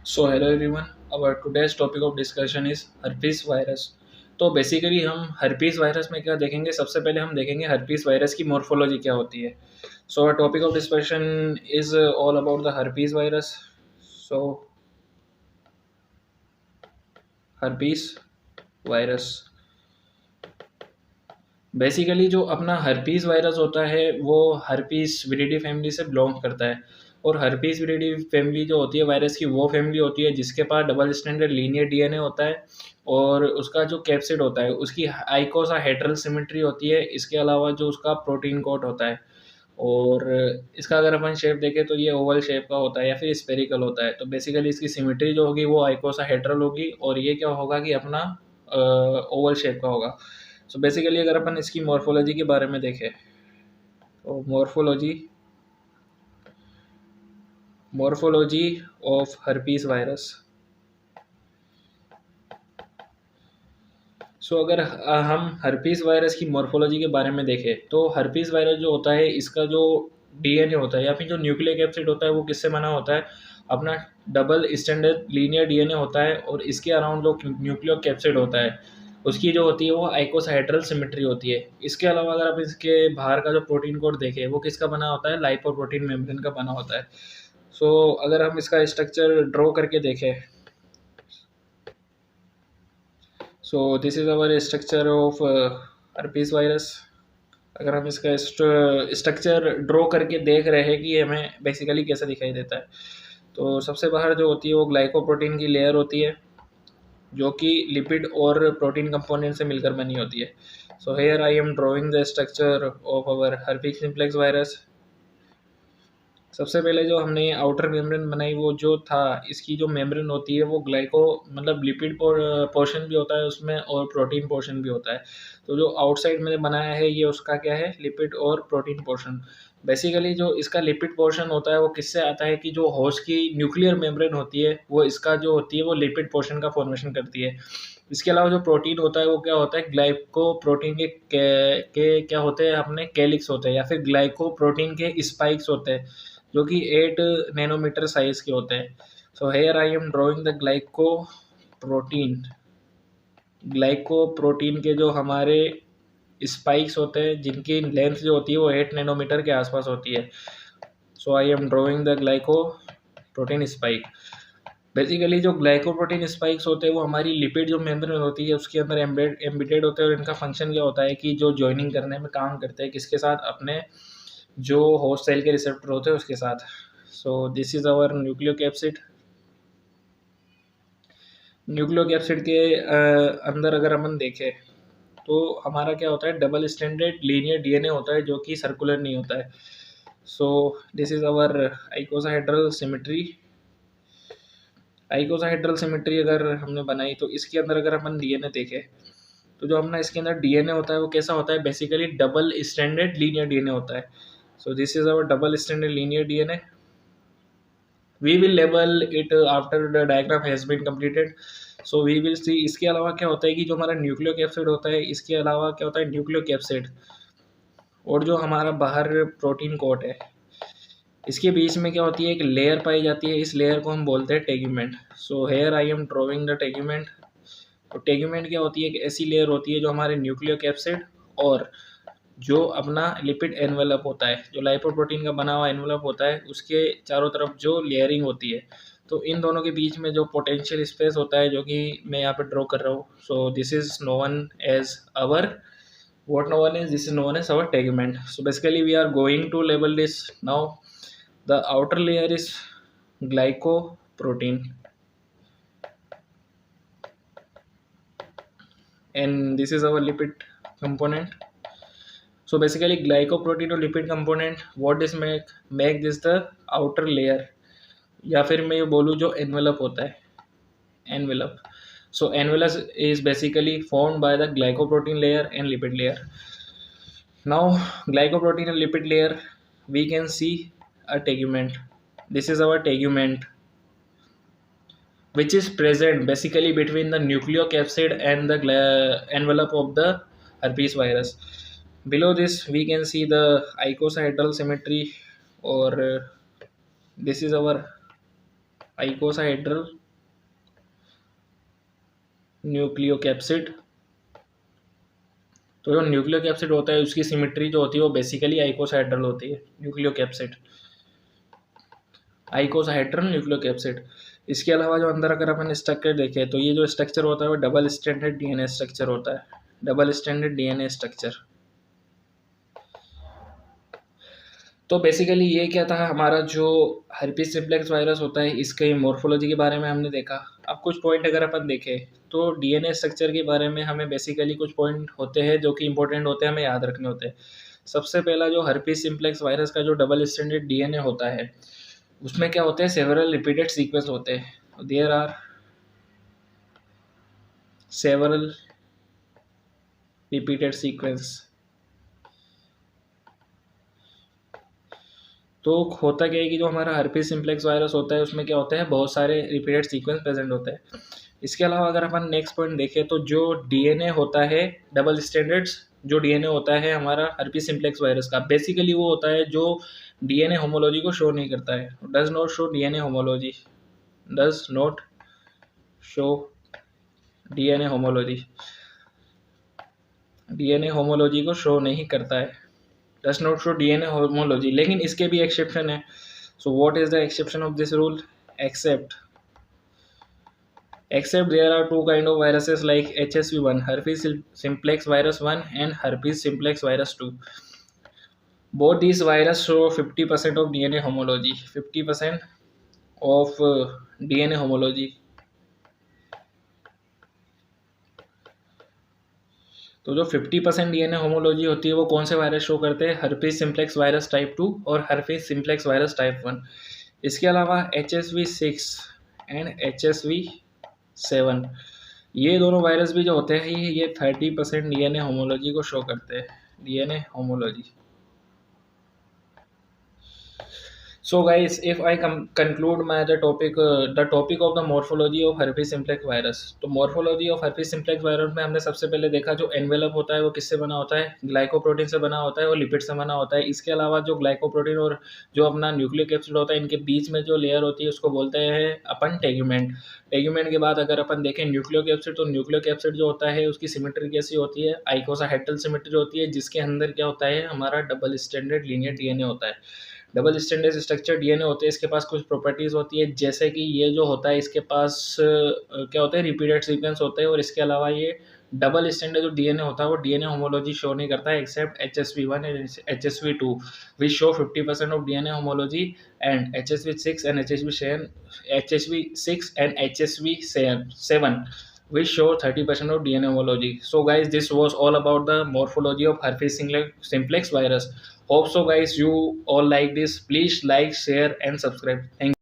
So hello everyone. Our today's topic of discussion is herpes virus. तो basically हम herpes virus में क्या देखेंगे, सबसे पहले हम देखेंगे herpes वायरस की मॉर्फोलॉजी क्या होती है. So our topic of discussion is all about the herpes virus. So herpes virus basically जो अपना हर्पीस वायरस होता है वो हर्पीस विरिडी फैमिली से बिलोंग करता है. और हर्पीस विरिडी फैमिली जो होती है वायरस की वो फैमिली होती है जिसके पास डबल स्टैंडर्ड लीनियर डीएनए होता है. और उसका जो कैप्सिड होता है उसकी आइकोसा हेटरल सिमेट्री होती है. इसके अलावा जो उसका प्रोटीन कोट होता है. और इसका अगर अपन शेप देखें तो ये ओवल शेप का होता है या फिर स्पेरिकल होता है. तो बेसिकली इसकी सिमेट्री जो होगी वो आइकोसा हेटरल होगी और ये क्या होगा कि अपना ओवल शेप का होगा. सो बेसिकली अगर अपन इसकी मॉर्फोलॉजी के बारे में देखें तो मॉर्फोलॉजी ऑफ हर्पीस वायरस. सो अगर हम हर्पीस वायरस की मॉर्फोलॉजी के बारे में देखें तो हर्पीस वायरस जो होता है इसका जो डीएनए होता है या फिर जो न्यूक्लिक एसिड होता है वो किससे बना होता है. अपना डबल स्टैंडर्ड लीनियर डीएनए होता है और इसके अराउंड जो न्यूक्लिक कैप्सिड होता है उसकी जो होती है वो आइकोसाहेड्रल सिमेट्री होती है. इसके अलावा अगर आप इसके बाहर का जो प्रोटीन कोड देखें वो किसका बना होता है, लाइपोप्रोटीन मेम्ब्रेन का बना होता है. सो अगर हम इसका स्ट्रक्चर ड्रॉ करके देखें so this is our structure of herpes virus. अगर हम इसका स्ट्रक्चर ड्रॉ करके देख रहे हैं कि ये हमें बेसिकली कैसा दिखाई देता है तो सबसे बाहर जो होती है वो ग्लाइकोप्रोटीन की लेयर होती है जो कि लिपिड और प्रोटीन कंपोनेंट से मिलकर बनी होती है. So here I am drawing the structure of our herpes simplex virus. सबसे पहले जो हमने आउटर मेम्ब्रेन बनाई वो जो था इसकी जो मेम्ब्रेन होती है वो ग्लाइको मतलब लिपिड पोर्शन भी होता है उसमें और प्रोटीन पोर्शन भी होता है. तो जो आउटसाइड मैंने बनाया है ये उसका क्या है, लिपिड और प्रोटीन पोर्शन. बेसिकली जो इसका लिपिड पोर्शन होता है वो किससे आता है कि जो होस्ट की न्यूक्लियर मेम्ब्रेन होती है वो इसका जो होती है वो लिपिड पोर्शन का फॉर्मेशन करती है. इसके अलावा जो प्रोटीन होता है वो क्या होता है, ग्लाइको प्रोटीन के क्या होते हैं अपने कैलिक्स होते हैं या फिर ग्लाइको प्रोटीन के स्पाइक्स होते हैं जो कि 8 नैनोमीटर साइज के होते हैं. So here I am drawing the glycoprotein के जो हमारे स्पाइक्स होते हैं जिनकी लेंथ जो होती है वो 8 नैनोमीटर के आसपास होती है. So I am drawing the glycoprotein spike. Basically जो ग्लाइकोप्रोटीन स्पाइक्स होते हैं वो हमारी लिपिड जो मेम्ब्रेन होती है उसके अंदर एम्बेडेड होते हैं और इनका फंक्शन क्या होता है कि जो जॉइनिंग करने में काम करते हैं किसके साथ, अपने जो होस्ट सेल के रिसेप्टर होते हैं उसके साथ. So this is our nucleocapsid. Nucleocapsid के अंदर अगर अपन देखें तो हमारा क्या होता है, डबल स्टैंडर्ड लीनियर डीएनए होता है जो कि सर्कुलर नहीं होता है. So this is our icosahedral symmetry. Icosahedral symmetry अगर हमने बनाई तो इसके अंदर अगर अपन डीएनए देखें तो जो अपना इसके अंदर डीएनए होता है वो कैसा होता है, basically double standard linear DNA होता है. So this is our double standard linear DNA. We will label it after the diagram has been completed. So we will see. इसके अलावा क्या होता है कि जो हमारा न्यूक्लियोकैप्सिड होता है इसके अलावा क्या होता है, न्यूक्लियोकैप्सिड और जो हमारा बाहर प्रोटीन कोट है इसके बीच में क्या होती है, एक लेयर पाई जाती है. इस लेयर को हम बोलते हैं tegument. So here I am drawing the tegument. तो टेग्यूमेंट क्या होती है, एक ऐसी लेयर होती है जो हमारे न्यूक्लियोकैप्सिड और जो अपना लिपिड एनवेलप होता है, जो लाइपोप्रोटीन का बना हुआ एनवेलप होता है उसके चारों तरफ जो लेयरिंग होती है. तो इन दोनों के बीच में जो पोटेंशियल स्पेस होता है जो कि मैं यहाँ पे ड्रॉ कर रहा हूँ. So this is known as our what known is this is known as our tegument. So basically we are going to label this now. The outer layer is glycoprotein and this is our lipid component. So basically glycoprotein और lipid component what this make this the outer layer या फिर मैं ये बोलूँ जो envelope होता है, envelope. So envelope is basically formed by the glycoprotein layer and lipid layer. Now glycoprotein and lipid layer we can see a tegument. This is our tegument which is present basically between the nucleocapsid and the envelope of the herpes virus. Below this we can see the icosahedral symmetry or this is our आइकोसाहेड्रल nucleocapsid. तो जो nucleocapsid होता है उसकी symmetry जो होती है वो basically आइकोसाहेड्रल होती है, न्यूक्लियोकैप्सिड, आइकोसाहेड्रल न्यूक्लियोकैप्सिड। इसके अलावा जो अंदर अगर अपन स्ट्रक्चर देखें तो ये जो स्ट्रक्चर होता है वो डबल स्ट्रैंडेड डीएनए स्ट्रक्चर होता है, डबल स्ट्रैंडेड डीएनए स्ट्रक्चर। तो बेसिकली ये क्या था, हमारा जो हर्पीस सिम्प्लेक्स वायरस होता है इसके मॉर्फोलॉजी के बारे में हमने देखा। अब कुछ पॉइंट अगर अपन देखें तो डीएनए स्ट्रक्चर के बारे में हमें बेसिकली कुछ पॉइंट होते हैं जो कि इंपॉर्टेंट होते हैं, हमें याद रखने होते हैं। सबसे पहला जो हर्पीस सिम्प्लेक्स वायरस का जो डबल स्ट्रैंडेड डीएनए होता है उसमें क्या होते हैं, सेवरल रिपीटेड सीक्वेंस होते हैं, there are several repeated sequence. तो होता क्या है कि जो हमारा हर्पीस सिम्प्लेक्स वायरस होता है उसमें क्या होता है, बहुत सारे रिपीटेड सीक्वेंस प्रेजेंट होते हैं। इसके अलावा अगर अपन नेक्स्ट पॉइंट देखें तो जो डीएनए होता है डबल स्टैंडर्ड्स, जो डीएनए होता है हमारा हर्पीस सिम्प्लेक्स वायरस का, बेसिकली वो होता है जो डीएनए होमोलॉजी को शो नहीं करता है, does not show DNA homology, does not show DNA homology, DNA homology को शो नहीं करता है, does not show DNA homology. लेकिन इसके भी एक्सेप्शन है। So what is the exception of this rule? Except there are two kind of viruses like HSV1, herpes simplex virus 1 and herpes simplex virus 2. Both these viruses show 50% of DNA homology, 50% of DNA homology. तो जो 50% DNA homology होती है वो कौन से virus show करते हैं? Herpes simplex virus type 2 और हर्पीस सिम्प्लेक्स वायरस टाइप 1। इसके अलावा HSV6 एंड HSV7, ये दोनों वायरस भी जो होते हैं ये 30% डीएनए होमोलॉजी को शो करते हैं, DNA homology. So guys, if I conclude the topic of the morphology of herpes simplex virus, तो morphology of herpes simplex virus में हमने सबसे पहले देखा जो एनवेलप होता है वो किससे बना होता है, ग्लाइकोप्रोटीन से बना होता है और लिपिड से बना होता है। इसके अलावा जो ग्लाइकोप्रोटीन और जो अपना न्यूक्लिक एसिड होता है इनके बीच में जो लेयर होती है उसको बोलते हैं अपन टेग्यूमेंट। टेग्यूमेंट के बाद अगर अपन देखें न्यूक्लिक एसिड, तो न्यूक्लिक एसिड जो होता है उसकी सिमेट्री कैसी होती है, आइकोसाहेड्रल सिमेट्री होती है, जिसके अंदर क्या होता है हमारा डबल स्टैंडर्ड लीनियर डीएनए होता है। डबल स्टैंडर्ड स्ट्रक्चर डीएनए होते हैं, इसके पास कुछ प्रॉपर्टीज होती है, जैसे कि ये जो होता है इसके पास क्या होता है, रिपीटेड सीक्वेंस होते हैं। और इसके अलावा ये डबल स्टैंडर्ड जो डीएनए होता है वो डीएनए होमोलॉजी शो नहीं करता है, except HSV1 and HSV2 which show 50% of DNA homology, and HSV6 and HSV7 which show 30% of DNA homology. So guys, this was all about the morphology of herpes simplex virus. Hope so guys you all like this. Please like, share and subscribe. Thank you.